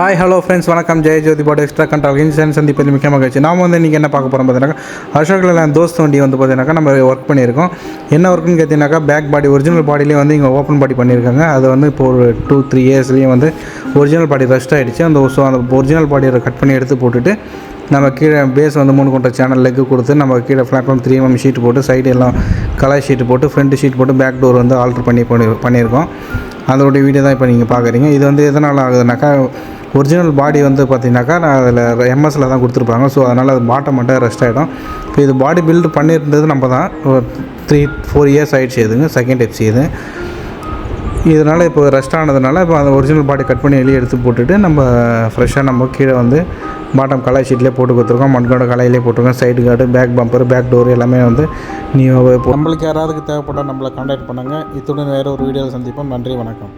Hi hello friends, வணக்கம். ஜெய ஜோதி பாடி extra control insurance சந்திப்பது மிக்க மகிழ்ச்சி. நாம் இன்றைக்கி என்ன பார்க்க போகிறோம் பார்த்தீங்கன்னா, அசோக்ல தோஸ்த் வண்டி பார்த்தீங்கன்னாக்கா நம்ம ஒர்க் பண்ணியிருக்கோம். என்ன ஒர்க்குன்னு கேட்டிங்கனாக்கா, பேக் பாடி ஒரிஜினல் பாடியிலே இங்கே ஓப்பன் பாடி பண்ணியிருக்காங்க. அது இப்போ ஒரு 2-3 இயர்ஸ்லேயும் ஒரிஜினல் பாடி ரஸ்ட் ஆகிடுச்சு. அந்த ஒரிஜினல் பாடியை கட் பண்ணி எடுத்து போட்டுட்டு நம்ம கீழே பேஸ் 3 கொண்ட சேனல் லெக்கு கொடுத்து நம்ம கீழே பிளாட்ஃபார்ம் 3 mm ஷீட் போட்டு சைடு எல்லாம் கலர் ஷீட் போட்டு ஃப்ரண்ட் ஷீட் போட்டு பேக் டோர் ஆல்ட்ரு பண்ணியிருக்கோம். அதோடைய வீடியோ தான் இப்போ நீங்கள் பார்க்குறீங்க. இது எதனால் ஆகுதுனாக்கா, ஒரிஜினல் பாடி பார்த்தீங்கன்னாக்கா நான் அதில் எம்எஸ்சில் தான் கொடுத்துருப்பாங்க. ஸோ அதனால் அது பாட்டம் மட்டும் ரெஸ்ட் ஆகிடும். இப்போ இது பாடி பில்டு பண்ணியிருந்தது நம்ம தான் 3-4 இயர்ஸ் ஆகிடுச்சு. இதுங்க செகண்ட் ஹெச்சி இதனால் இப்போ ரெஸ்ட் ஆனதுனால இப்போ அந்த ஒரிஜினல் பாடி கட் பண்ணி வெளியே எடுத்து போட்டுட்டு நம்ம ஃப்ரெஷ்ஷாக நம்ம கீழே பாட்டம் கலர் ஷீட்லேயே போட்டு கொடுத்துருக்கோம். மண்கோட கலையிலே போட்டிருக்கோம். Side guard, back bumper, back door எல்லாமே நியூவாகவே நம்மளுக்கு யாராவது தேவைப்பட்டால் நம்மளை கான்டாக்ட் பண்ணுங்கள். இத்துடன் வேறு ஒரு வீடியோவில் சந்திப்போம். நன்றி, வணக்கம்.